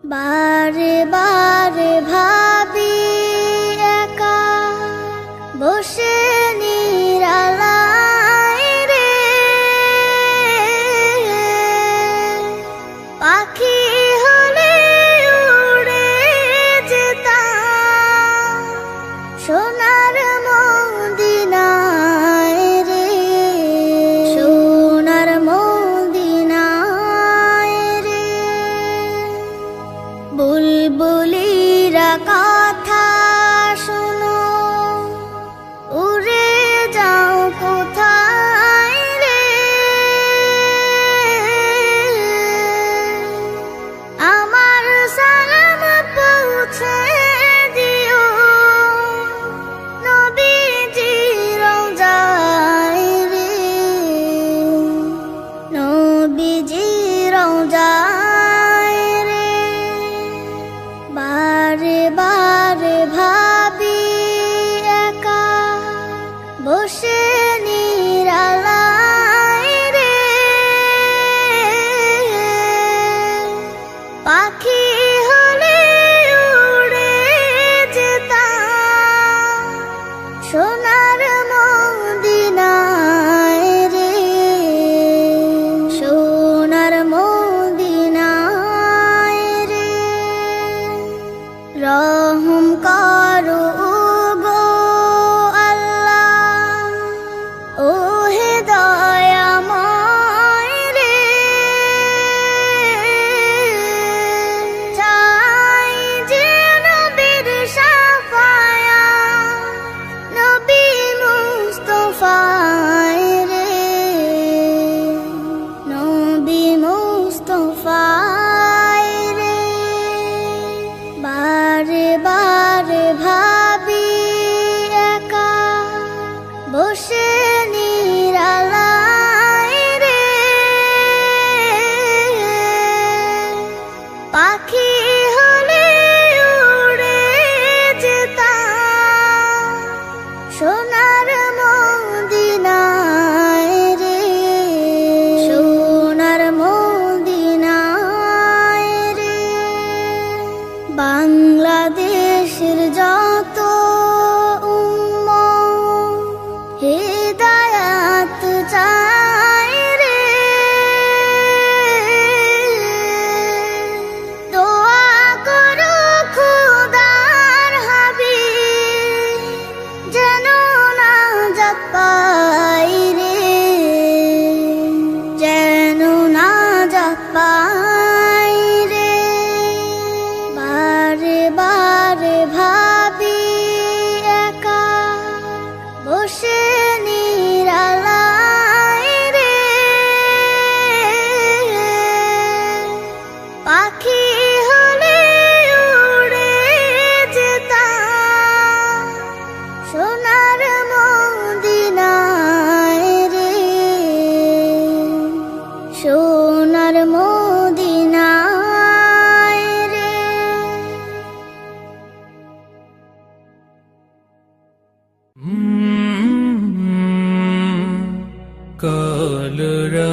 বারে বারে ভাবি একা বসে নিরালায় রে, পাখি হলে উড়ে যেতাম সোনার মদিনায় রে, সোনার মদিনায় রে। বুলবুলিরা কথা শোনো, উড়ে যাও কোথায় রে, আমার সালাম পৌঁছে দিও নবীজির রওজায় রে, নবীজির রওজায় রে। বারে বারে ভাবি একা বসে নিরালায় রে, পাখি হলে উড়ে যেতাম সোনার মদিনায় রে, সোনার মদিনায় রে। রহম করো গো আল্লাহ, ওহে দয়াময় রে, চাই যে নবীর শাফায়াত, নবী মুস্তাফায় রে, নবী মুস্তাফায় রে। বারে বারে ভাবি একা বসে নিরালায় রে, পাখি হলে উড়ে যেতাম সোনার মদিনায় রে, সোনার মদিনায় রে। বাংলাদেশের যত উম্মত হিদায়াত চায় রে, দোয়া করো খোদার হাবিব যেন নাজাত পাই রে, যেন নাজাত পাই রে। বারে বারে ভাবি একা বসে নিরালায় রে, পাখি হলে উড়ে যেতাম সোনার মদিনায় রে, সোনার মদিনায় রে।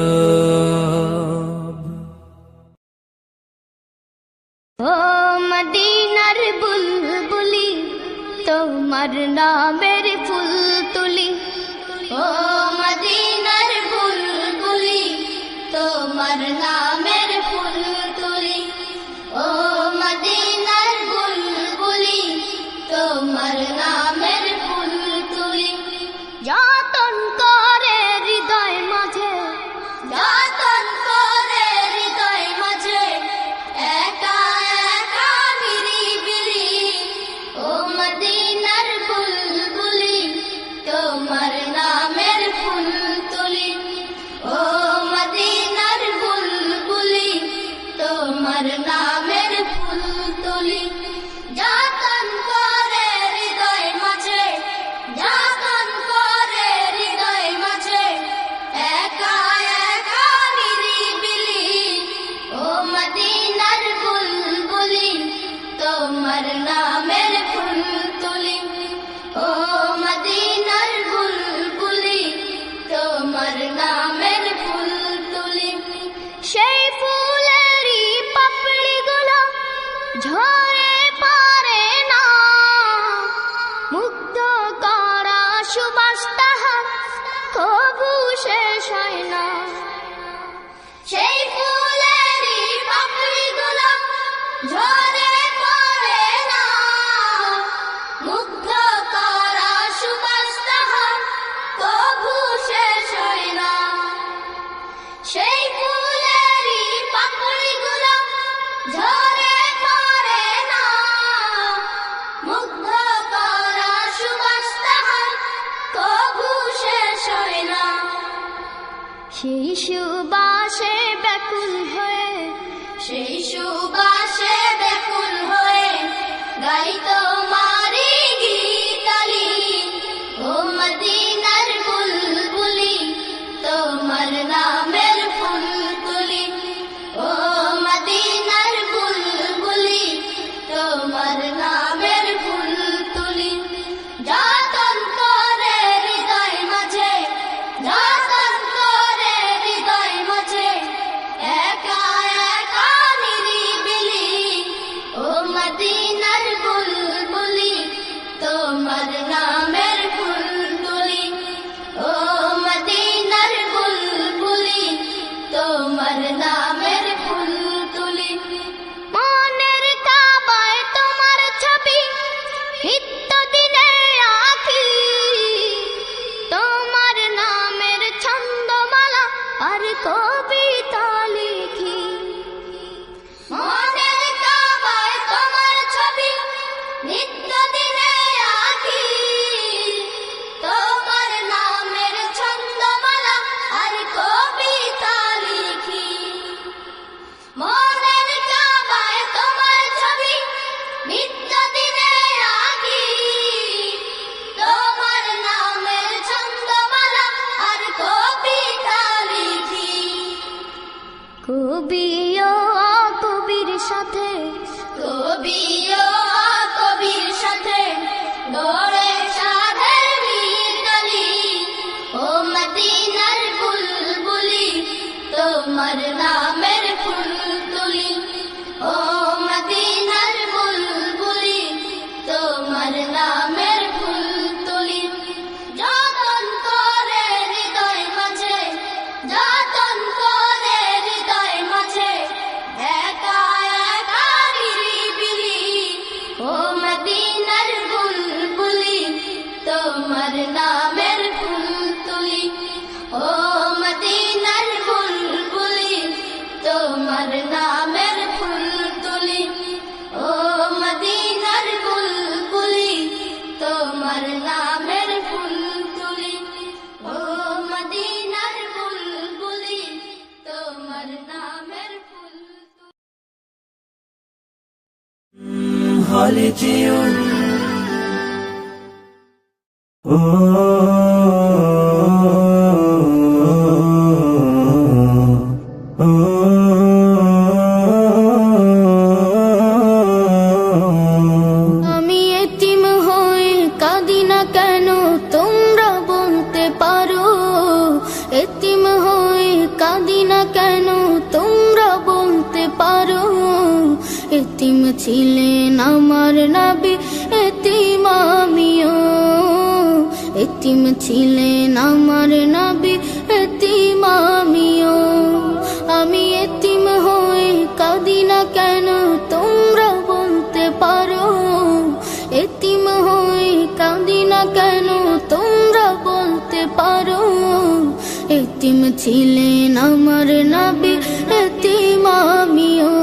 কলরব ও মদিনার বুলবুলি তোমার নামের ফুল তুলি, ও মদিনার বুলবুলি তোমার নামের ফুল তুলি, ও মদিনার বুলবুলি তোমার নামের ফুল তুলি। যতন করে হৃদয় মাঝে, যতন করে হৃদয় মাঝে, একা একা নিরিবিলি, ও মদিনার বুলবুলি তোমার নামের ফুল তুলি, ও মদিনার বুলবুলি তোমার নামের ফুল তুলি। যতন করে হৃদয় মাঝে, যতন করে হৃদয় মাঝে, একা একা নিরিবিলি, ও মদিনার বুলবুলি তোমার নামের ফুল তুলি, ও মদিনার বুলবুলি তোমার নামের ফুল তুলি। সেই ফুলেরই পাপড়িগুলো ঝরে পড়ে না, মুগ্ধ করা সুবাস তাহার কবু শেষ হয় না। সেই ফুলেরই পাপড়িগুলো ঝরে পড়ে না, মুগ্ধ করা সুবাস তাহার কবু শেষ হয় না। সেই ফুলেরই পাপড়িগুলো ঝরে পড়ে না, মুগ্ধ করা সুবাস তাহার কবু শেষ হয় না। সেই সুবাসে ব্যাকুল হয়ে, সেই সুবাসে ব্যাকুল হয়ে গাই তোমারি গীতালি। ও মদিনার বুলবুলি, তোমার নামের ফুল তুলি। ও মদিনার বুলবুলি, তোমার নামের ফুল তুলি। যতন করে হৃদয় মাঝে, যতন করে হৃদয় মাঝে, একা একা নিরিবিলি। ও মদিনার বুলবুলি, তোমার নামের ফুল তুলি। ও মদিনার বুলবুলি, তোমার নামের ফুল তুলি। মনের কাবায় তোমার ছবি নিত্য দিনে আঁকি, তোমার নামের ছন্দমালা আর কবিতা লিখি। মনের কাবায় তোমার ছবি নিত্য দিনে আঁকি, তোমার নামের ছন্দমালা আর কবিতা লিখি। মনের কাবায় তোমার ছবি নিত্য দিনে আঁকি, তোমার নামের ছন্দমালা আর কবিতা লিখি। কবিও কবির সাথে, কবিও কবির সাথে গড়ে সাধের মিতালি। ও মদিনার বুলবুলি, তোমার নামের ফুল তুলি। ও মদিনার বুলবুলি, তোমার নামের ফুল তুলি। যতন করে হৃদয় মাঝে, যতন করে হৃদয় মাঝে, একা একা নিরিবিলি। ও মদিনার বুলবুলি, তোমার নামের ফুল তুলি। ও মদিনার বুলবুলি, তোমার নামের ফুল তুলি। ও মদিনার বুলবুলি, তোমার নামের ফুল তুলি। ও মদিনার বুলবুলি, তোমার নামের ফুল তুলি। خالديون আমি এতিম হয়ে কাঁদি না কেন তোমরা বলতে পারো। এতিম হয়ে কাঁদি না কেন তোমরা বলতে পারো। এতিম ছিলেন আমার নবী, এতিম আমিও। এতিম ছিলেন আমার নবী, এতিম আমিও। আমি এতিম হয়ে কাঁদি না কেন তোমরা বলতে পারো। এতিম হয়ে কাঁদি না কেন তোমরা বলতে পারো। এতিম ছিলেন আমার নবী, এতিম আমিও।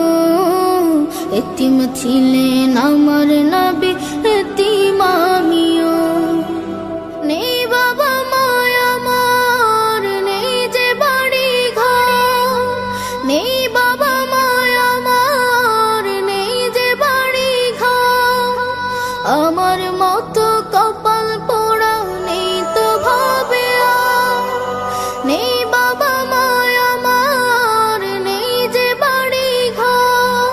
এতিম ছিলেন আমার নবী, এতিম আমিও। নেই বাবা মায় আমার, নেই যে বাড়ি ঘর। নেই বাবা মায় আমার, নেই যে বাড়ি ঘর। আমার মতো কপাল পোড়া নেই তো ভাবে আর। নেই বাবা মায় আমার, নেই যে বাড়ি ঘর।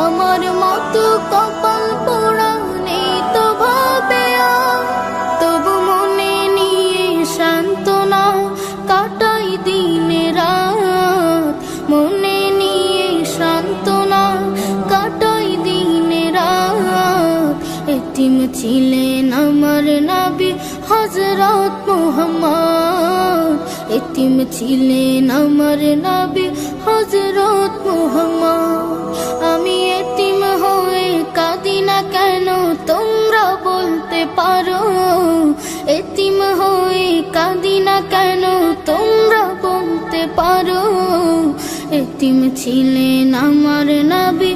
আমার মতো কপাল পোড়া নেই তো ভাবে আর। তবু মনে নিয়ে সান্ত্বনা কাটাই দিনে রাত। মনে নিয়ে সান্ত্বনা কাটাই দিনে এতিম ছিলেন আমার নবী হযরত মুহাম্মদ, এতিম ছিলেন আমার নবী হযরত মুহাম্মদ। আমি এতিম হয়ে কাঁদি না কেন তোমরা বলতে পারো, এতিম হয়ে কাঁদি না কেন তোমরা বলতে পারো। এতিম ছিলেন আমার নবী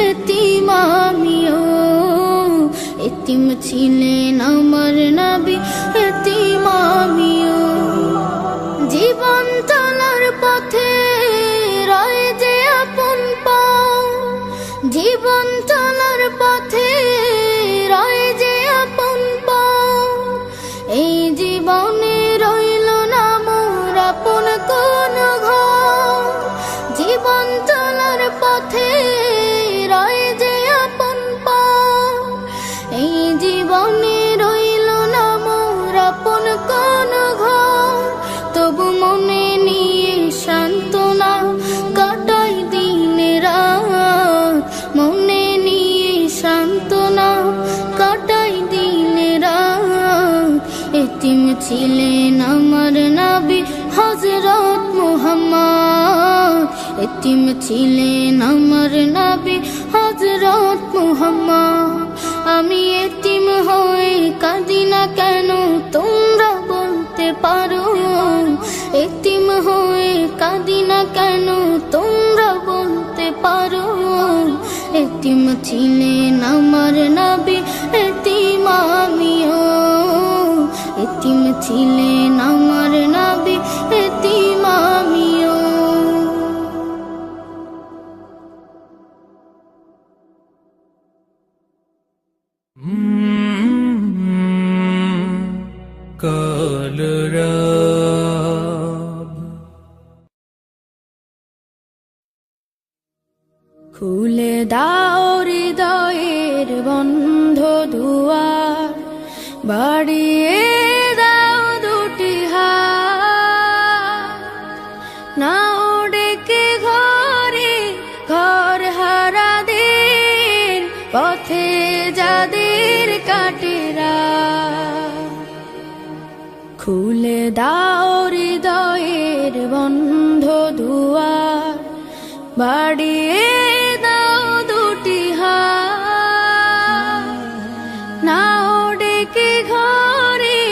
এতিম আমিও, এতিম ছিলেন আমার নবী এতিম আমিও। জীবন চলার পথে রয় যে আপন পাও, জীবন চলার পথে রয় যে আপন পাও। এই জীবনে রইল না মোর আপন কোন ঘর, জীবন চলার পথে রয় যে আপন পাও। এই জীবনে রইল না মোর আপন কোন ঘর, তবু মনে নিয়ে সান্ত্বনা কাটাই দিন রাত, মনে নিয়ে সান্ত্বনা কাটাই দিন রাত। এতিম ছিলেন আমার নবী হযরত মুহাম্মদ, এতিম ছিলেন আমার নবী হযরত মুহাম্মদ। আমি এতিম হয়ে কাঁদি না কেন তোমরা বলতে পারো, এতিম হয়ে কাঁদি না কেন তোমরা বলতে পারো। এতিম ছিলেন আমার নবী এতিম আমিও, এতিম ছিলেন আমার নবী এতিম আমিও। কালরাব খুলে দাও হৃদয়ের বন্ধ দুয়ার, বাড়িয়ে দাও দুটি হাত। নাও ডেকে ঘরে ঘর হারাদের, পথে যাদের কাটে রাত। খুলে দাও হৃদয়ের বন্ধ দুয়ার, বাড়িয়ে দাও দুটি হাত। নাও ডেকে ঘরে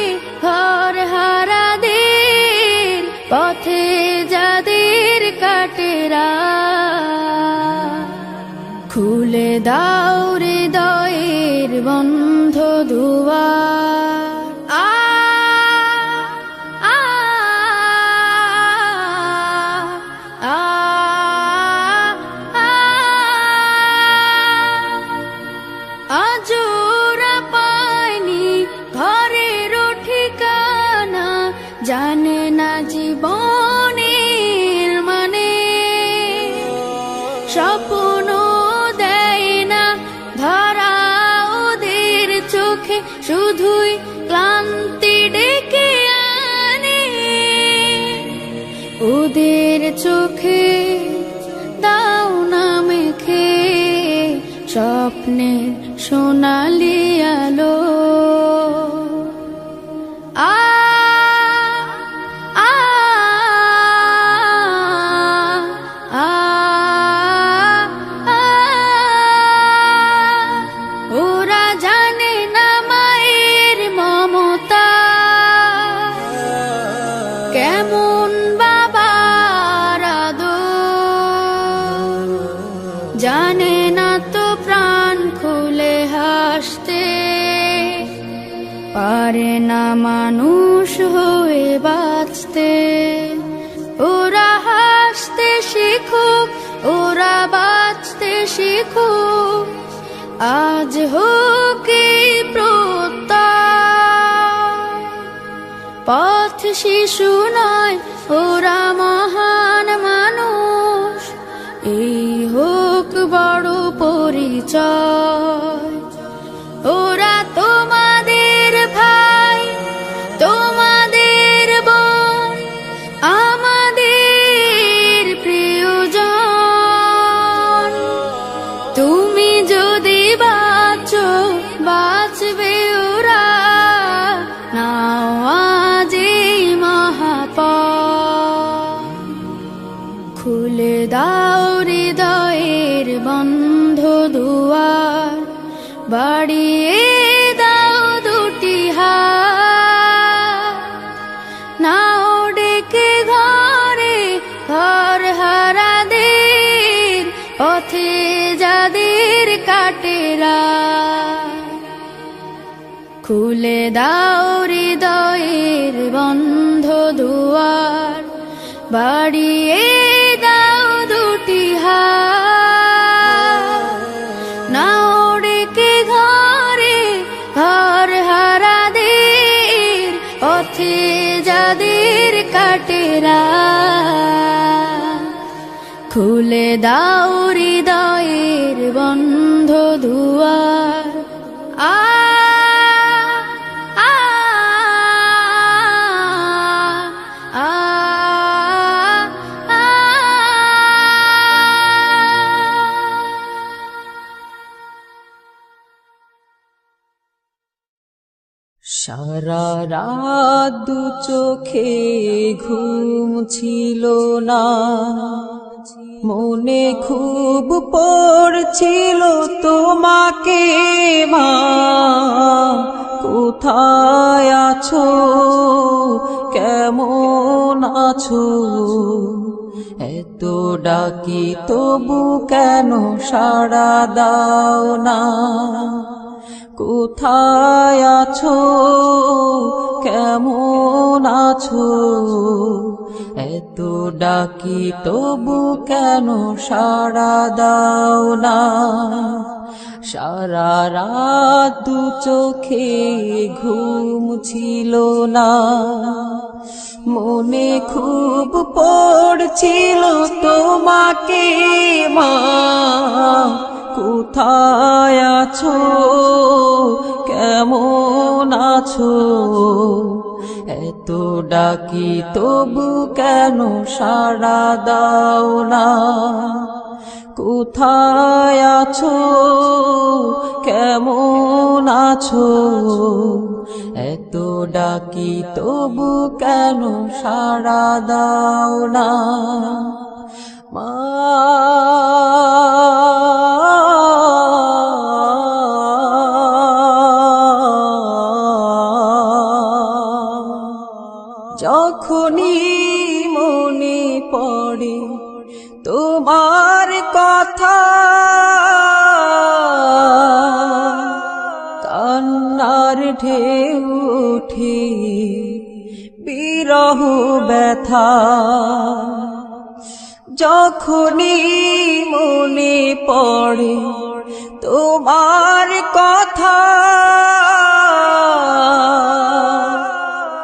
ঘর হারাদের, পথে যাদের কাটে রাত। খুলে দাও হৃদয়ের বন্ধ দুয়ার। আজোরা পায়নি ঘরের ঠিকানা, জানে না জীবনের মানে। স্বপ্ন দেয় না ধরা ওদের চোখে, শুধুই ক্লান্তি ডেকে আনে। ওদের চোখে দাও না মেখে স্বপ্নের সোনালি আলো। আ আ আ ওরা জানে না মায়ের মমতা, কেমন বাবার আদর। জানে না তো প্রাণ খুলে হাসতে, পারে না মানুষ হয়ে বাঁচতে। ওরা হাসতে শিখুক, ওরা বাঁচতে শিখুক, আজ হোক এই প্রত্যয়। পথ শিশু নয় ওরা মহান মানুষ, এই হোক বড় পরিচয়। ওরা তোমাদের ভাই, তোমাদের বোন, আমাদের প্রিয়জন। তুমি যদি বাঁচো বাঁচবে বাড়িয়ে দাও দুটি হাত, নাও ডেকে ঘরে ঘর হারাদের, পথে যাদের কাটেরা। খুলে দাও হৃদয়ের বন্ধ দুয়ার, বাড়িয়ে দাও দুটি হাত, নাও ডেকে ঘরে ঘর হারাদের, পথে যাদের কাটেরা। খুলে দাও হৃদয়ের বন্ধ দুয়ার। সারা রাত দু চোখে ঘুম ছিল না, মনে খুব পড়ছিল তোমাকে মা। কোথায় আছো, কেমন আছো, এত ডাকি তবু কেন সাড়া দাও না। কোথায় আছো, কেমন আছো, এত ডাকি তবু কেন সাড়া দাও না। সারা রাত দু চোখে ঘুম ছিল না, মনে খুব পড়ছিল তোমাকে মা। কোথায় আছো, কেমন আছো, এত ডাকি তবু কেন সাড়া দাও না। কোথায় আছো, কেমন আছো, এত ডাকি তবু কেন সাড়া দাও না মা। যখনই মনে পড়ে তোমার কথা, কান্নার ঢেউ ওঠে বিরহ ব্যথা। যখনই মনে পড়ে তোমার কথা,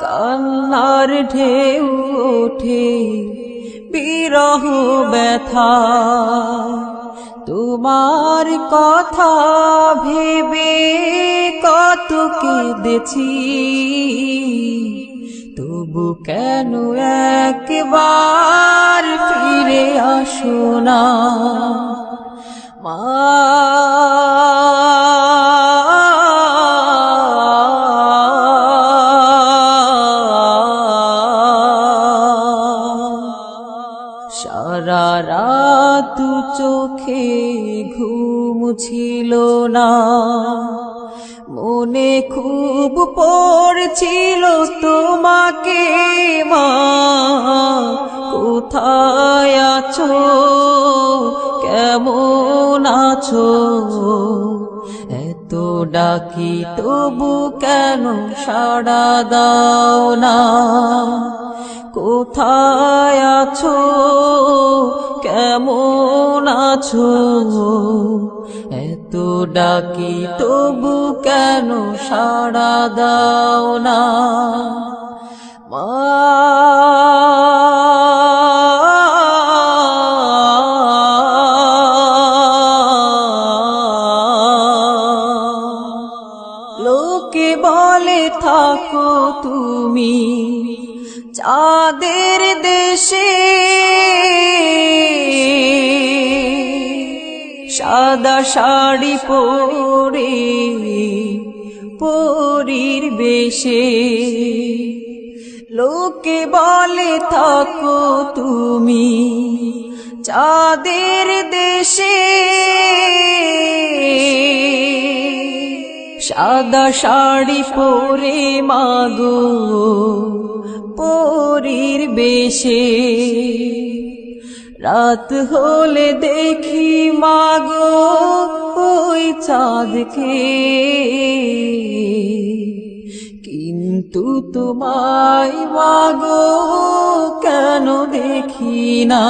কান্নার ঢেউ ওঠে বিরহ ব্যথা। তোমার কথা ভেবে কত কেঁদেছি, তবু কেন একবার ফিরে আসো না মা। সারা রাত চোখে ঘুম ছিল না, মনে খুব পড়ছিল তোমাকে মা। কোথায় আছো, কেমন আছো, এত ডাকি তবু কেন সাড়া দাও না। কোথায় আছো, কেমন আছো, এত ডাকি তবু কেন সাড়া দাও না মা। লোকে বলে থাকো তুমি চাঁদের দেশে, সাদা শাড়ি পরে পরীর বেশে। লোকে বলে থাকো তুমি চাঁদের দেশে, সাদা শাড়ি পরে মাগো পরীর বেশে রাত হলে দেখি মাগো ওই চাঁদকে কিন্তু তোমায় মাগো কেন দেখি না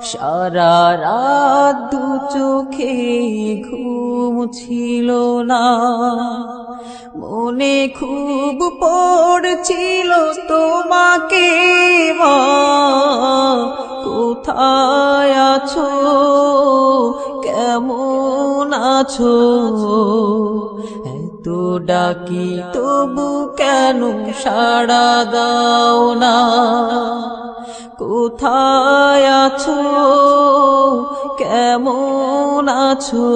সারা রাত দু চোখে ঘুম ছিল না মনে খুব পড়ছিল তোমাকে মা কোথায় আছো কেমন আছো এত ডাকি তবু কেন সাড়া দাও না কোথায় আছো কেমন আছো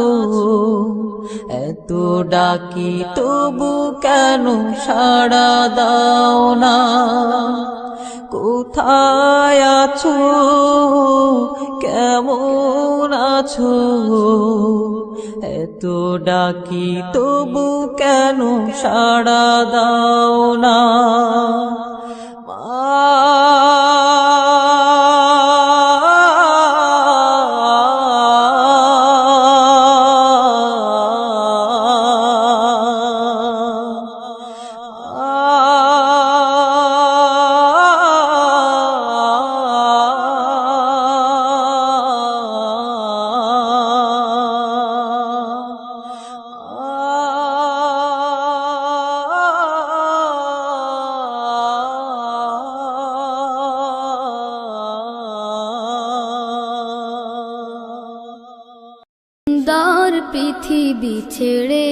এত ডাকি তবু কেন সাড়া দাও না কোথায় আছো কেমন আছো এত ডাকি তবু কেন সাড়া দাও না দার পৃথিবী ছেড়ে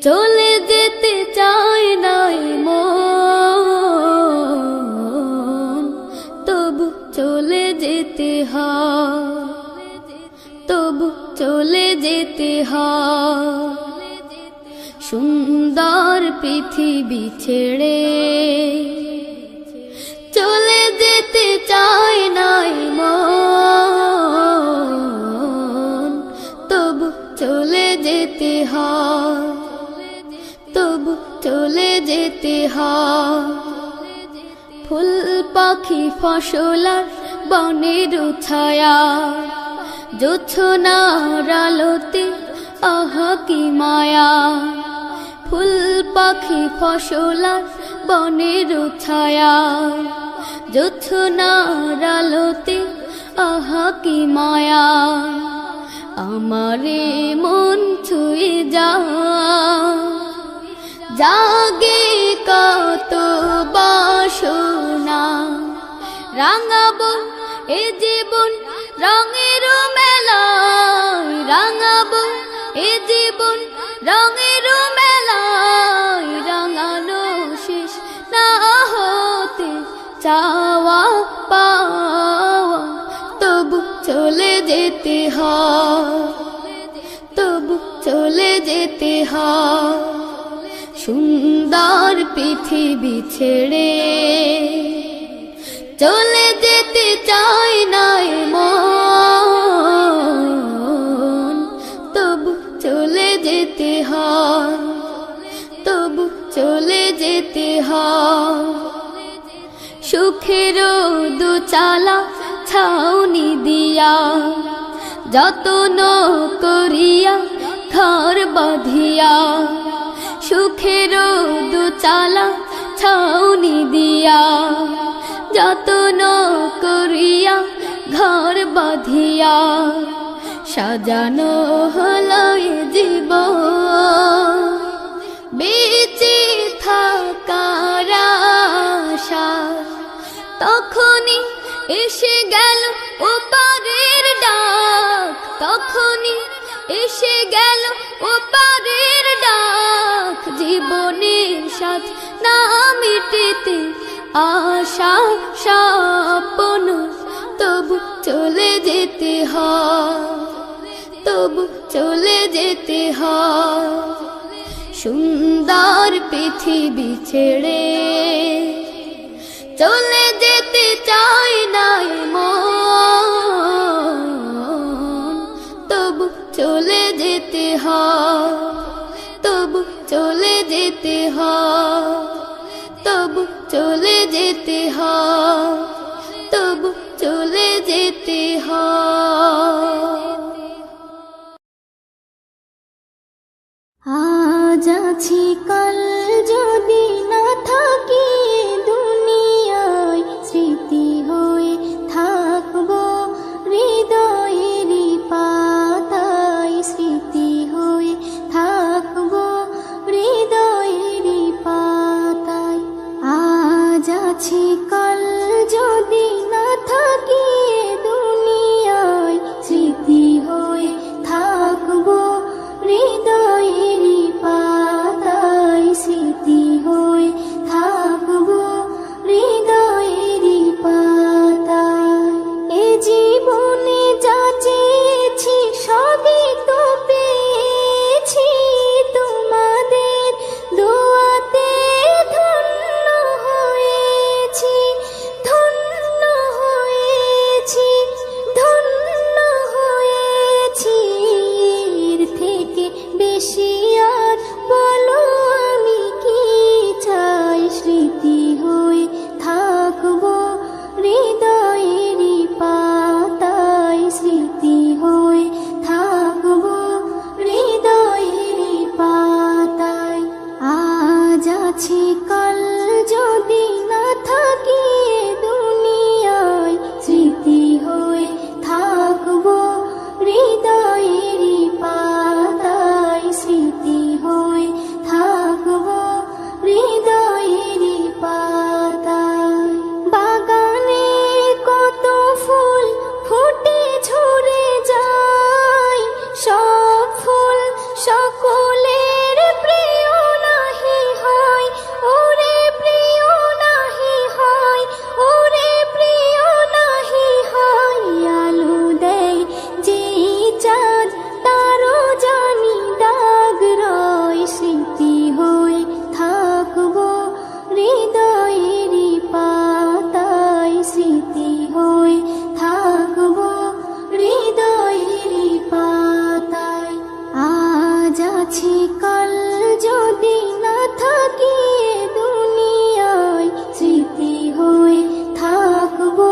চলে যেতে চায় নাই মন তবু চলে যেতে হয় তবু চলে যেতে হয় সুন্দর পৃথিবী ছেড়ে চলে যেতে চায় নাই মন তবু চলে যেতে হয় তবু চলে যেতে হয় ফুল পাখি ফসলার বনের ছায়া জোছনার আলোতে আহা কি মায়া ফুল পাখি ফসলার বনের ছায়া জোছনার আলোতে আহা কি মায়া আমারে মন ছুঁয়ে জাগে কত বাসনা রাঙাবো এ জীবন রঙের মেলায় রাঙাবো এ জীবন রঙের মেলায় রাঙানো শেষ না হতে চাওয়া পাওয়া তবু চলে যেতে হয় তবু চলে যেতে হয় সুন্দর পৃথিবী ছেড়ে চলে যেতে চায় নাই মন তবু চলে যেতে হয় তবু চলে যেতে হয় সুখের দুচালা ছাউনি দিয়া যতন করিয়া ঘর বাঁধিয়া সুখের দুচালা ছাউনি দিয়া যতন করিয়া ঘর বাঁধিয়া সাজানো হলো এ জীবন বেঁচে থাকার আশা তখনই এসে গেল ওপারের ডাক তখনই এসে গেল ওপারের ডাক জীবনের সাথ না মিটেতে আশা স্বপ্ন তবু চলে যেতে হয় তবু চলে যেতে হয় সুন্দর পৃথিবী ছেড়ে চলে যেতে চাই না মন, তবু চলে যেতে হয়, তবু চলে যেতে হয়, তবু চলে যেতে হয়, তবু চলে যেতে হয়। আজ আছি কাল যদি না থাকি দুনিয়ায়, স্মৃতি হয়ে থাকবো হৃদয়েরই পাতায়, স্মৃতি হয়ে থাকবো হৃদয়েরই পাতায়। আজ আছি কাল যদি না থাকি দুনিয়ায়, স্মৃতি হয়ে থাকবো হৃদয়েরই পাতায়, স্মৃতি হয়ে থাকবো হৃদয়েরই পাতায়। এ জীবনে যা চেয়েছি সবই তো পেয়েছি, তোমাদের দোয়াতে ধন্য হয়েছি, ধন্য হয়েছি, ধন্য হয়েছি। এর থেকে বেশি আর বলো আমি কি চাই, স্মৃতি হয়ে থাকবো হৃদয়েরই পাতায়, স্মৃতি হয়ে থাকবো হৃদয়েরই পাতায়। আজ আছি কাল যদি না থাকি দুনিয়ায়, স্মৃতি হয়ে থাকবো হৃদয়েরই পাতায়, স্মৃতি হয়ে থাকবো হৃদয়েরই পাতায়। বাগানে কত ফুল ফুটে ঝরে যায়, সব ফুল সকলের প্রিয় নাহি হয়, ওরে প্রিয় নাহি হয়, ওরে প্রিয় নাহি হয়। আলো দেয় যে চাঁদ তারও জানি দাগ রয়, স্মৃতি হয়ে থাকবো হৃদয়েরই পাতায়, স্মৃতি হয়ে থাকবো হৃদয়েরই পাতায়। আজ আছি কাল যদি না থাকি দুনিয়ায়, স্মৃতি হয়ে থাকবো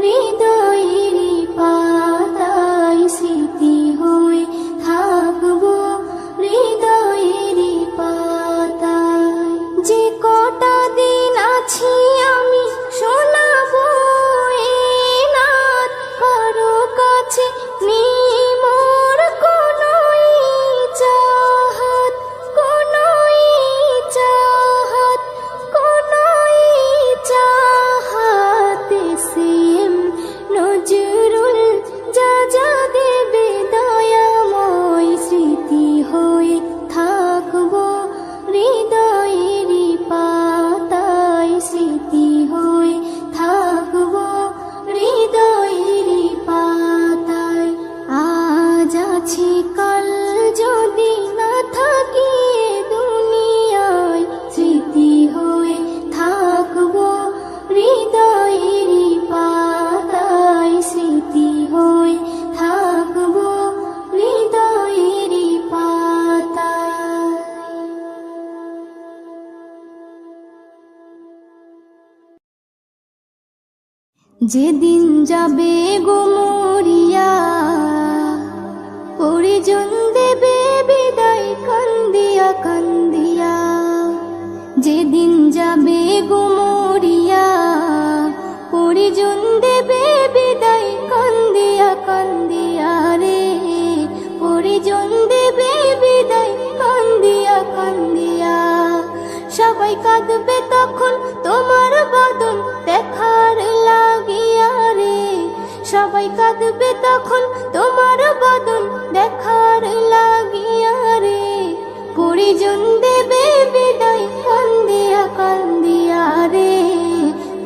হৃদয়েরই পাতায়, স্মৃতি হয়ে থাকবো হৃদয়েরই পাতায়। যে কটা দিন আছি আমি শোনাবো এ নাত, কারো কাছে নেই মোর কোনোই চাহাত, কোনোই চাহাত, কোনোই চাহাত। সেম নজরুল যা যা দেবে দয়াময়, স্মৃতি হয়ে থাকবো হৃদয়েরই পাতায়, স্মৃতি হয়ে থাকবো হৃদয়েরই পাতায়। আজ আছি কাল যদি না থাকি দুনিয়ায়, স্মৃতি হয়ে থাকবো হৃদয়েরই পাতায়, স্মৃতি হয়ে থাকবো হৃদয়েরই পাতায়। যেদিন যাবে গো মরিয়া, পরিজন দেবে বিদায় কান্দিয়া কান্দিয়া। যেদিন যাবে গো মরিয়া, পরিজন দেবে বিদায় কান্দিয়া কান্দিয়া রে, পরিজন দেবে বিদায় কান্দিয়া কান্দিয়া। সবাই কাঁদবে তখন তোমার বদন দেখার লাগিয়া রে, সবাই কাঁদবে তখন তোমার বদন দেখার লাগিয়া রে। পরিজন দেবে বিদায় কান্দিয়া কান্দিয়া রে,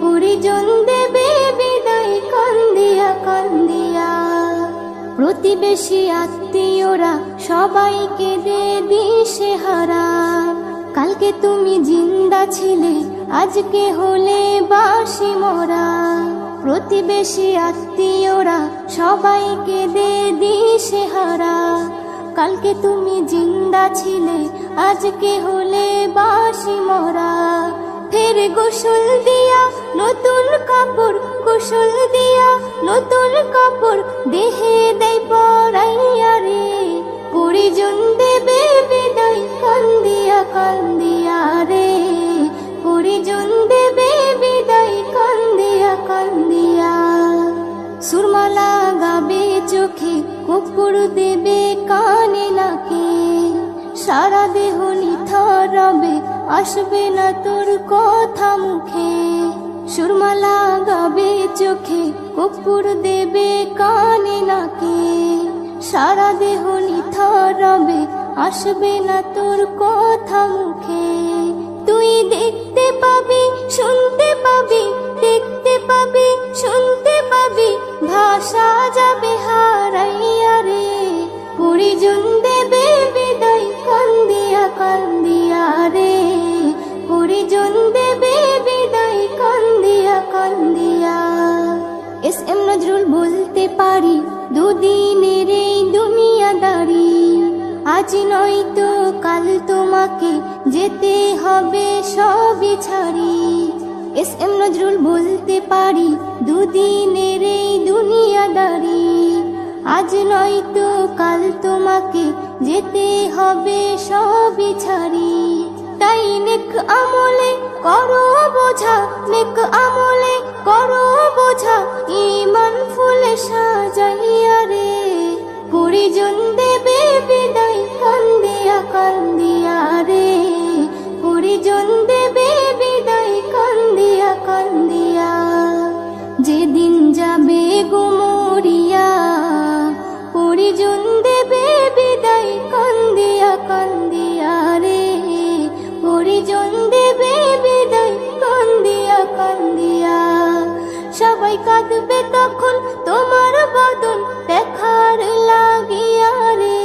পরিজন দেবে বিদায় কান্দিয়া কান্দিয়া। প্রতিবেশী আত্মীয়রা সবাইকে দে দিশে হারা। কালকে তুমি জিন্দা ছিলে, আজকে হলে বাসি মরা। প্রতিবেশী আত্মীয়রা সবাইকে দে দিশে হারা। কালকে তুমি জিন্দা ছিলে, আজকে হলে বাসি মরা। ফের গোসল দিয়া নতুন কাপড়, গোসল দিয়া নতুন কাপড় দেহে দেয় পরাইয়া রে। পরিজন দেবে বিদায় কান্দিয়া কান্দিয়া রে। পরিজন দেবে বিদায় কান্দিয়া কান্দিয়া। সুরমা লাগাবে চোখে, কপুর দেবে কানে নাকে। সারা দেহ নিথর রবে, আসবে না তোর কথা মুখে। সুরমা লাগাবে চোখে, কপুর দেবে কানে নাকে। সারা দেহ নিথর রবে, আসবে না তোর কথা মুখে। তুই দেখতে পাবি, শুনতে পাবি, দেখতে পাবি, শুনতে পাবি, ভাষা যাবে হারাইয়া রে। পরিজন দেবে বিদায় কান্দিয়া কান্দিয়া রে। পরিজন দেবে বিদায় কান্দিয়া কান্দিয়া। এস.এম. নজরুল বলতে পারি, দুদিনের এই দুনিয়াদারি। আজ নয়তো কাল তোমাকে যেতে হবে সবই ছাড়ি। এস.এম. নজরুল বলতে পারি, দুদিনের এই দুনিয়াদারি। আজ নয়তো কাল তোমাকে যেতে হবে সবই ছাড়ি। তাই নেক আমলে করো বোঝা, নেক আমলে করো বোঝা, ঈমান ফুলে সাজাইয়া রে। পরিজন দেবে বিদায় কান্দিয়া কান্দিয়া রে। পরিজন দেবে বিদায় কান্দিয়া কান্দিয়া। যেদিন যাবে গো মরিয়া, পরিজন দেবে বিদায় কান্দিয়া কান্দিয়া রে। পরিজন দেবে বিদায় কান্দিয়া কান্দিয়া। সবাই কাঁদবে তখন তোমার বদন দেখার লাগিয়া রে।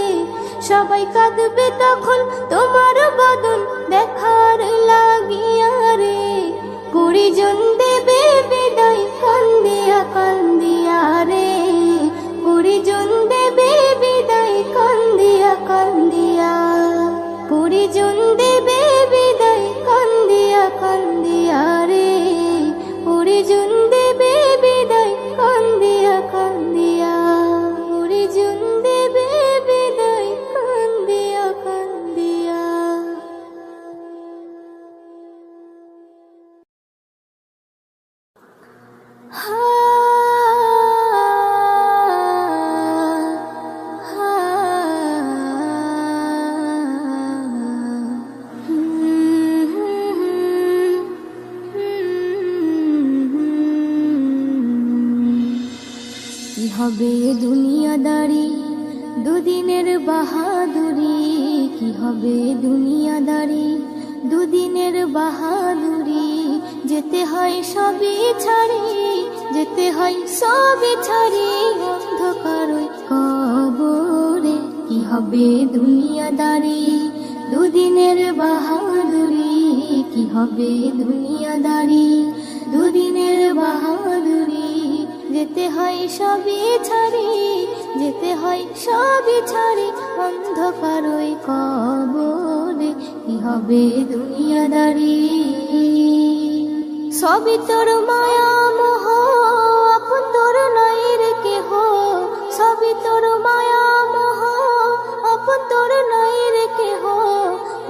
সবাই কাঁদবে তখন তোমার বদন দেখার লাগিয়া রে। পরিজন দেবে বিদায় কান্দিয়া কান্দিয়া রে। পরিজন দেবে বিদায় কান্দিয়া কান্দিয়া। পরিজন দেবে বিদায় কান্দিয়া কান্দিয়া রে। পরিজন দেবে বিদায় কান্দিয়া কান্দিয়া। পরিজন দেবে বিদায় কান্দিয়া কান্দিয়া। কি হবে দুনিয়াদারি, দুদিনের বাহাদুরি। কি হবে দুনিয়াদারি, দুদিনের বাহাদুরি। যেতে হয় সবই ছাড়ি, যেতে হয় সবই ছাড়ি, অন্ধকার ওই কবরে। কি হবে দুনিয়াদারি, দুদিনের বাহাদুরি। কি হবে দুনিয়াদারি, দুদিনের বাহাদুরি। যেতে হয় সবই ছাড়ি, যেতে হয় সবই ছাড়ি, অন্ধকার ওই কবরে। কি হবে দুনিয়াদারি। সবই তোর মায়া মোহ, আপন তোর নাই রে কেহ। সবই তোর মায়া মোহ, আপন তোর নাই রে কেহ।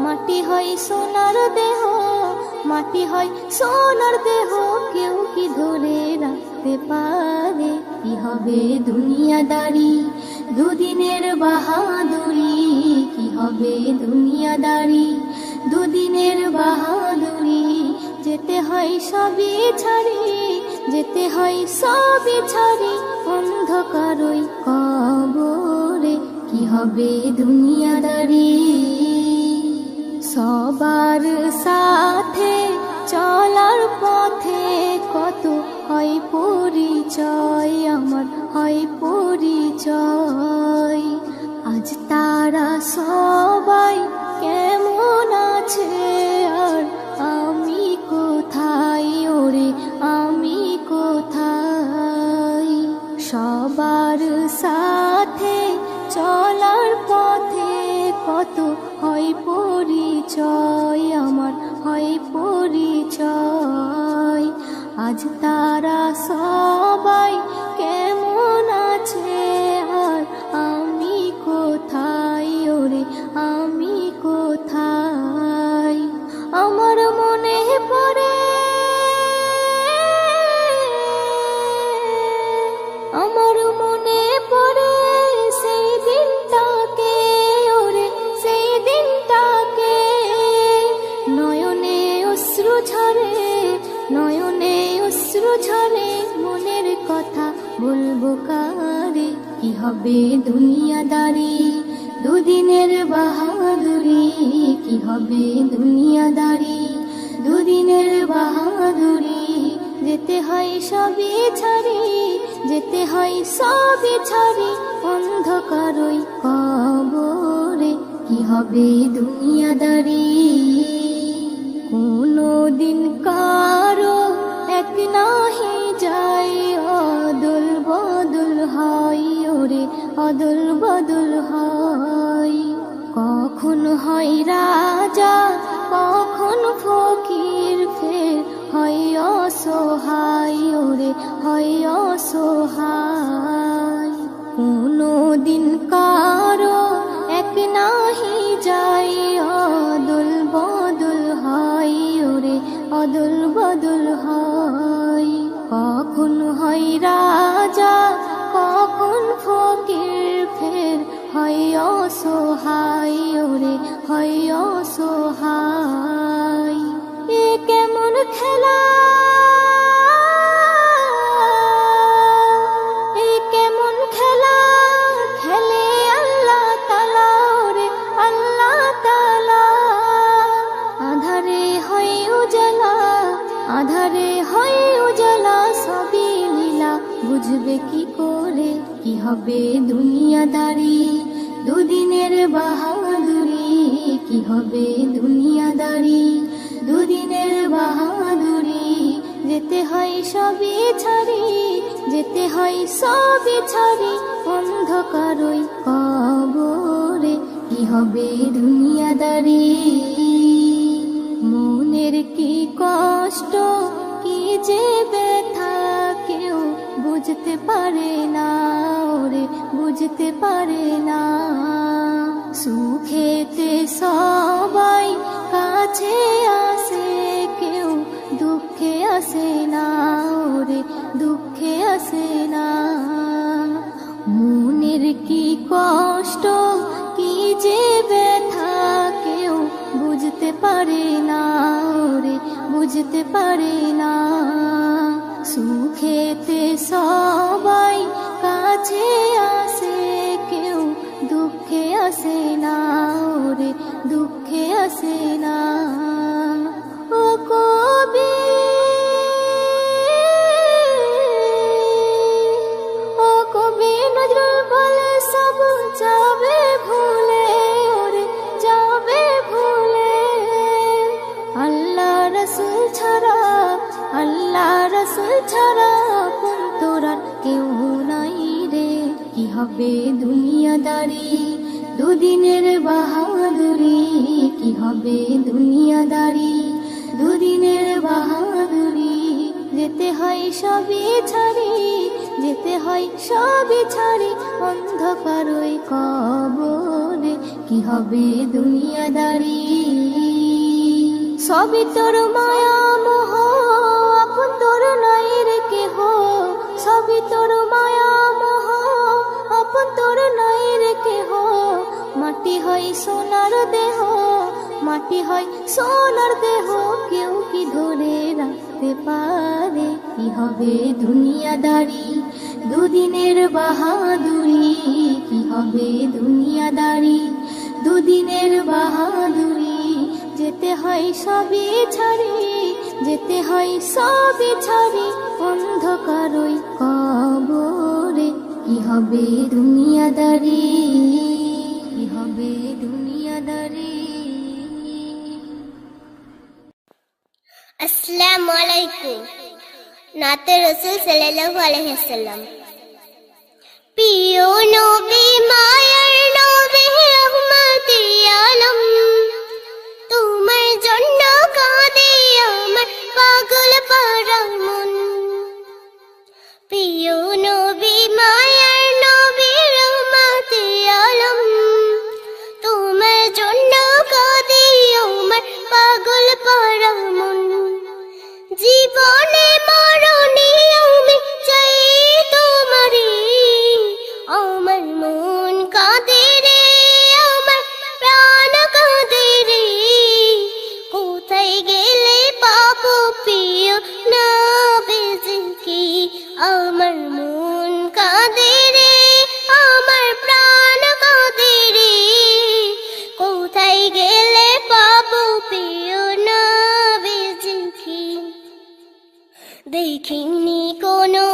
মাটি হয় সোনার দেহ, মাটি হয় সোনার দেহ, কেউ কি ধরে রাখতে পারে। কি হবে দুনিয়াদারি, দুদিনের বাহাদুরি। কি হবে দুনিয়াদারি, দুদিনের বাহাদুরি। যেতে হয় সবই ছাড়ি, যেতে হয় সবই ছাড়ি, অন্ধকার ওই কবরে। কি হবে দুনিয়াদারি। সবার সাথে চলার পথে কত হয় পরিচয়, আমার হয় পরিচয়। আজ তারা সবাই কেমন আছে আর আমি কোথায়, ওরে আমি কোথায়। সবার সাথে চলার পথে কত হয় পরিচয়, আমার হয় পরিচয়। আজ তারা সবাই কেমন আছে আর আমি কোথায়, ওরে আমি কোথায়। আমার মনে পড়ে, আমার মনে পড়ে সেই দিনটাকে, ওরে সেই দিনটাকে। নয়নে অশ্রু ঝরে, নয়নে অশ্রু ঝরে, মনের কথা বলবো কারে। কি হবে দুনিয়াদারি, দুদিনের বাহাদুরি। কি হবে দুনিয়াদারি, দুদিনের বাহাদুরি। যেতে হয় সবই ছাড়ি, যেতে হয় সবই ছাড়ি, অন্ধকারই কবরে। কি হবে দুনিয়াদারি, কোনো দিন কারো এক নাহি যায়, অদল বদল হয়, ওরে অদল বদল হয়। কখন হয় রাজা, কখন ফকির, ফের হয় অসহায়, ওরে হয় অসহায়। কোনো দিন কারো এক নাহি যায়, অদল বদল হয়, ওরে অদল বদল হয়। কখন হয় রাজা, কখন ফকির, ফের হয় অসহায়, ওরে হয় অসহায়। এ কেমন খেলা, এ কেমন খেলা, খেলে আল্লাহ তাআলা, ওরে আল্লাহ তাআলা। আধারে হয় উজালা, আধারে হয় উজালা, সবই লীলা বুঝবে কি করে। কি হবে দুনিয়াদারি, দুদিনের বাহাদুরি। কি হবে দুনিয়াদারি, দুদিনের বাহাদুরি। যেতে হয় সবই ছাড়ি, যেতে হয় সবই ছাড়ি, অন্ধকারই কবরে। কি হবে দুনিয়াদারি, মনের কি কষ্ট, কি যে ব্যথা, কেউ বুঝতে পারে না, ওরে বুঝতে পারে না। সুখেতে সবাই কাছে আসে, কেউ দুঃখে আসে না, ওরে দুঃখে আসে না। মনের কি কষ্ট, কি যে ব্যথা, কেউ বুঝতে পারে না, ওরে বুঝতে পারে না। সুখেতে সবাই কাছে আসে, কেউ দুঃখে আসে না, ওরে দুঃখে আসে না। ও কবি, ও কবি নজরুল বলে সব যাবে ভুলে, ওরে যাবে ভুলে। আল্লাহ রসুল ছাড়া, আল্লাহ রসুল ছাড়া আপন তোর আর কেউ নাই রে। কি হবে দুনিয়াদারি, দুদিনের বাহাদুরি। কি হবে দুনিয়াদারি, দুদিনের বাহাদুরি। যেতে হয় সবই ছাড়ি, যেতে হয় সবই ছাড়ি, অন্ধকারই কবরে। কি হবে দুনিয়াদারি, সবই তোর মায়া মোহ, আপন তোর নাই রে কেহ। সবই তোর মায়া মোহ, আপন তোর নাই রে কেহ। মাটি হয় সোনার দেহ, মাটি হয় সোনার দেহ, কেউ কি ধরে রাখতে পারে। কি হবে দুনিয়াদারি, দুদিনের বাহাদুরি। কি হবে দুনিয়াদারি, দুদিনের বাহাদুরি। যেতে হয় সবই ছাড়ি, যেতে হয় সবই ছাড়ি, অন্ধকারই কবরে। কি হবে দুনিয়াদারি। দুনিয়াদারি। আসসালামু আলাইকুম। নাতে রাসূল সাল্লাল্লাহু আলাইহি ওয়াসাল্লাম। প্রিয় নবী মায়ার নবী রহমতে আলম, তোমার জন্য কাঁদে আমার পাগল পারা মন। প্রিয় নবী মায়ার নবী রহমতে আলম, তোমার জন্য কাঁদে আমার পাগল পারা মন। জীবনে মরণে আমি চাই তোমারে, আমার মন কাঁদে রে, আমার প্রাণ কাঁদে রে। কোথায় গেলে পাবো প্রিয় নবীজিকে, আমার মন কাঁদে রে, আমার প্রাণ কাঁদে রে। কোথায় গেলে পাবো প্রিয় নবীজিকে। দেখিনি কোনো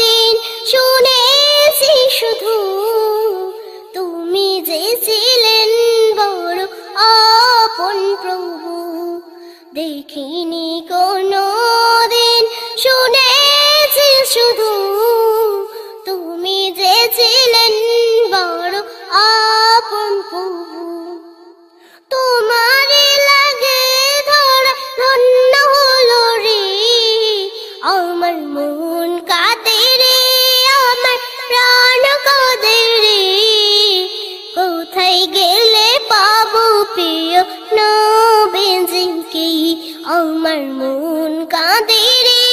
দিন, শুনেছি শুধু তুমি যে ছিলেন বড় আপন প্রভু। দেখিনি কোনো দিন, শুনেছি শুধু তুমি যে ছিলেন বড় আপন প্রভু। তোমারে লাগে ধরা ধন্য হলো রে, আমার মন কাঁদে রে, আমার প্রাণ কাঁদে রে। কোথায় গেলে পাবো প্রিয় নবীজিকে, আমার মন কাঁদে রে,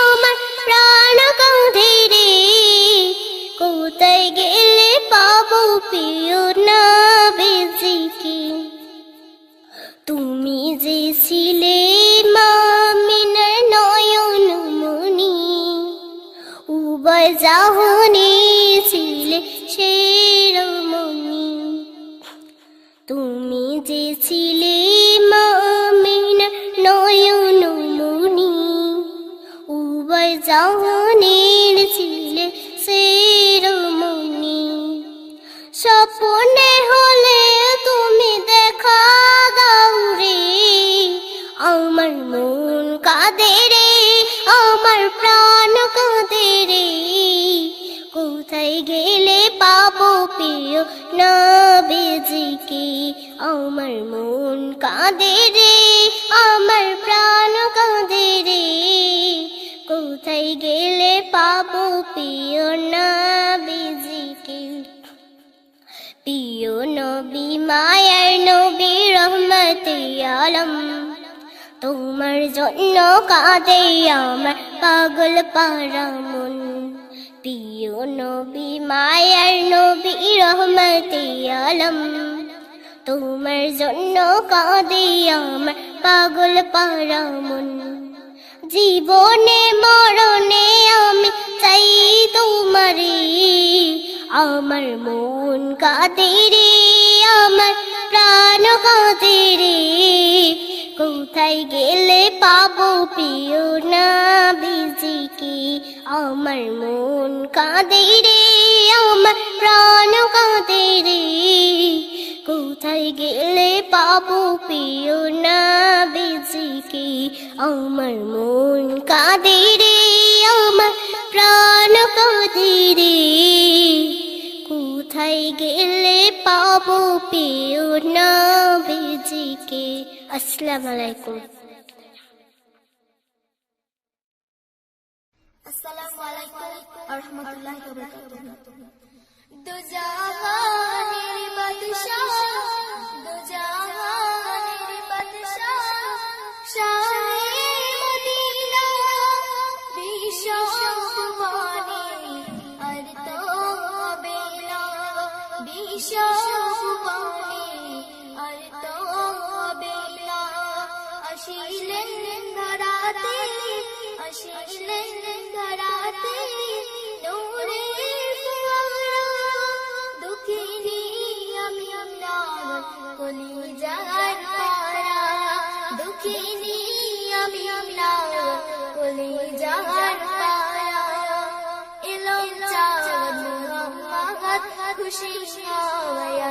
আমার প্রাণ কাঁদে রে। কোথায় গেলে পাবো প্রিয় নবীজিকে। তুমি যে ছিলে মুমিনের নয়ন মনি, উভয় জাহানে ছিলে শিরোমণি। তুমি যে ছিলে মুমিনের নয়ন মনি, উভয় জাহানের ছিলে শিরোমণি। স্বপ্নে হলে তুমি দেখা দাও রে, আমার মন কাঁদে রে, আমার প্রাণ কাঁদে রে। কোথায় গেলে পাবো প্রিয় নবীজিকে, আমার মন কাঁদে রে, আমার প্রাণ কাঁদে রে। কোথায় গেলে পাবো প্রিয় নবীজিকে। প্রিয় নবী মায়ার নবী রহমতে আলম, তোমার জন্য কাঁদে আমার পাগল পারা মন। প্রিয় নবী মায়ার নবী রহমতে আলম, তোমার জন্য কাঁদে আমার পাগল পারা মন। জীবনে মরণে আমি চাই তোমারে, আমার মন কাঁদে রে, আমার প্রাণ কাঁদে রে। কোথায় গেলে পাবো প্রিয় নবীজিকে, আমার মন কাঁদে রে, আমার প্রাণ কাঁদে রে। কোথায় গেলে পাবো প্রিয় নবীজিকে, আমার মন কাঁদে রে, আমার প্রাণ কাঁদে রে। কোথায় গেলে পাবো প্রিয় নবীজিকে। আসসালামু আলাইকুম। আসসালামু আলাইকুম ওয়া রাহমাতুল্লাহি ওয়া বারাকাতুহু। দো জাহানের বাদশাহ, দো জাহানের বাদশাহ, শাহে মদিনা বিশ্ব সুবহানে আর তো বেলা, বিশ্ব সুবহানে আর তো বেলা। আসিলেন ধরাতে, আসিলেন ধরাতে নূরের ফোয়ারা। দুঃখিনী আমি আপনার কলিজার পারা, দুঃখিনী আমি আপনার কলিজার পারা। এলো চাঁদ মুহাম্মদ খুশি হওয়া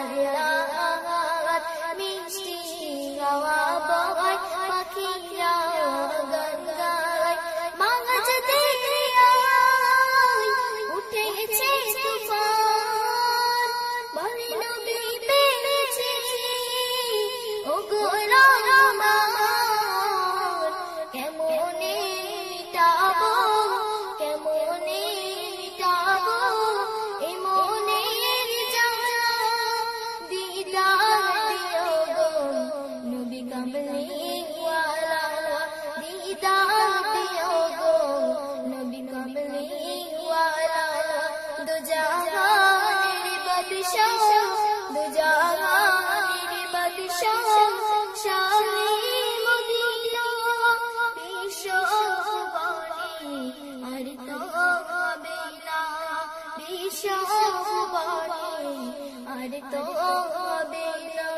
আর তো হবে না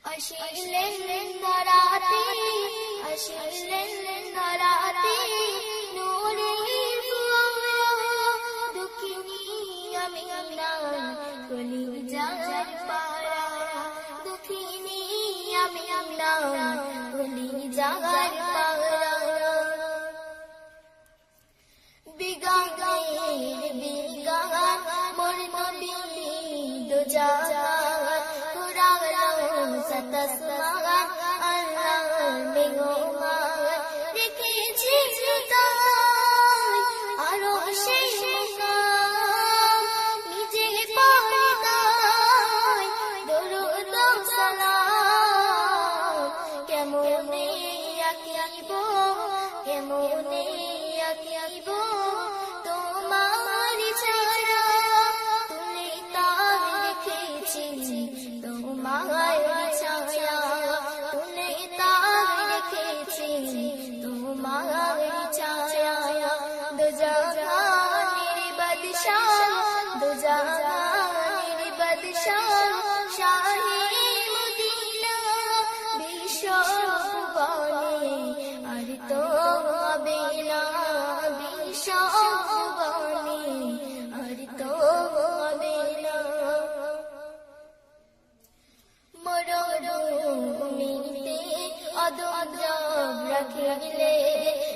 আসিলেন ধরাতে নূরের ফুয়ারা দুঃখিনী আমি না কলিজার পারা দুঃখিনী আমি না কলিজার পারা বিগানের বিগান মোর নবী দো জাহান কুরান সাতাসমান আল্লাহ মেঘমান রেখেছি তাই আরো সেই মুকাম নিজে পারে তাই দরুদ সালাম কেমনে আকিব কেমনে আকিব তোমার ছায়া তুলে তার রেখেছি তোমার ছায়া তুলে তার রেখেছি তোমার ছায়া দো জাহানের বাদশাহ দো জাহানের বাদশাহ শাহে মদিনা বিশ্ব ভুবনে আর তো হবে না বিশ্ব ভুবনে আর তো হবে না মরুভূমিতে অদম রাখিলে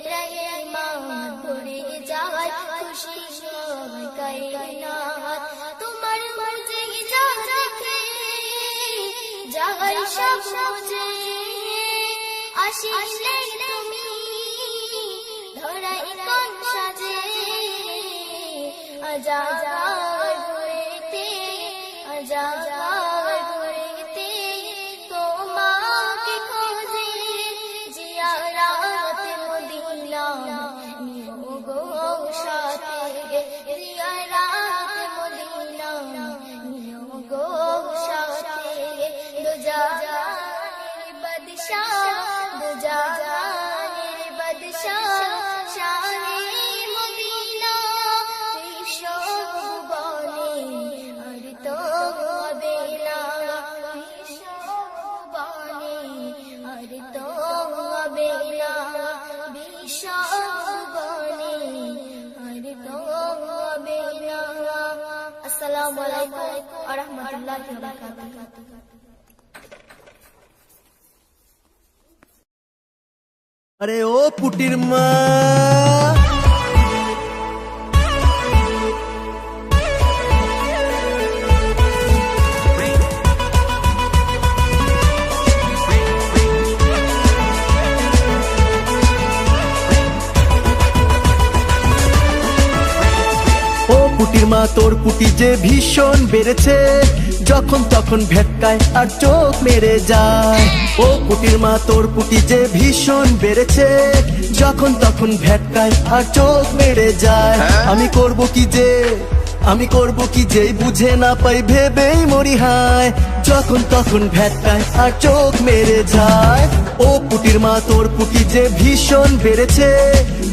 রহমান ভরে যায় খুশি সবাই কায়নাত তোমার মর্জি যা দেখে যাই সব বুঝে আসিলে তুমি ধরাই কোন সাজে আজাদ ঘুরেতে আজাদ ঘুরেতে তোমাকে খোঁজে জিয়ারাত মদিনা নিও গো সাথে জিয়ারাত মদিনা নিও গো সাথে দো জাহানের বাদশাহ দো জাহানের বাদশাহ শাহে মদিনা বিশ্ব ভুবনে আর তো হবে না বিশ্ব ভুবনে আর তো হবে না বিশ্ব ভুবনে আর তো হবে না আসসালামু আলাইকুম ওয়া রাহমাতুল্লাহি ওয়া বারাকাতুহু আরে ও পুটির মা পুটির মা তোর পুটি যে ভীষণ বেড়েছে যখন তখন ভেটকায় আর চোখ মেরে যায় ও পুটির মা তোর পুটি যে ভীষণ বেড়েছে যখন তখন ভেটকায় আর চোখ মেরে যায় আমি করব কি যে বুঝে না পাই ভেবেই মরি হায় যখন তখন ভেটকায় আর চোখ মেরে যায় ও পুটির মা তোর পুটি যে ভীষণ বেড়েছে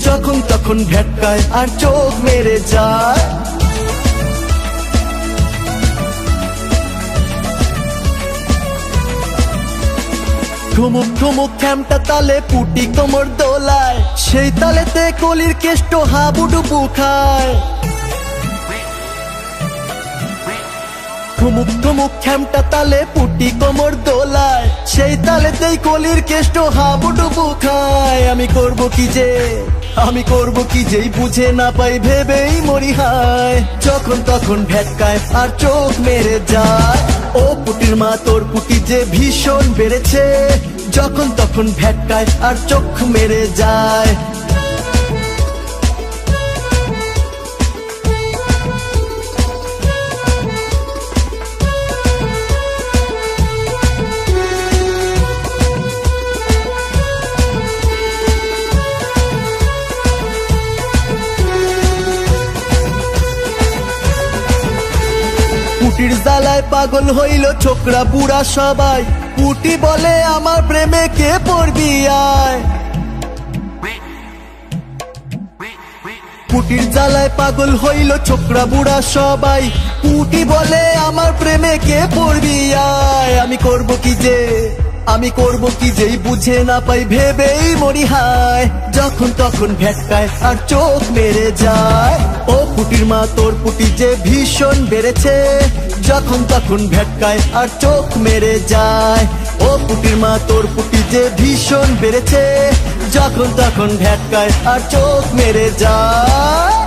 যখন তখন ভেটকায় আর চোখ মেরে যায় ঠুমুক ঠুমুক খ্যামটা তালে পুটি কোমর দোলায় সেই তালেতে কলির কেষ্ট হাবুডুবু খায় ঠুমুক ঠুমুক খ্যামটা তালে পুটি কোমর দোলায় সেই তালেতেই কলির কেষ্ট হাবুডুবু খায় আমি করব কি যে বুঝে না পাই ভেবেই মরি হায় যখন তখন ভেটকায় আর চোখ মেরে যায় ও পুটির মা তোর পুটি যে ভীষণ বেড়েছে যখন তখন ভেটকায় আর চোখ মেরে যায় পুটির জ্বালায় পাগল হইল ছোকরা বুড়া সবাই পুটি বলে আমার প্রেমে কে পড়বি আয় পুটির জ্বালায় পাগল হইল ছোকরা বুড়া সবাই। পুটি বলে আমার প্রেমে কে পড়বি আয়। আমি করব কি যেই বুঝে না পাই ভেবেই মরি হায়। যখন তখন ভেটকায় আর চোখ মেরে যায়। ও পুটির মা তোর পুটি যে ভীষণ বেড়েছে, যখন তখন ভেটকায় আর চোখ মেরে যায়। ও পুটির মা তোর পুটি যে ভীষণ বেড়েছে, যখন তখন ভেটকায় আর চোখ মেরে যায়।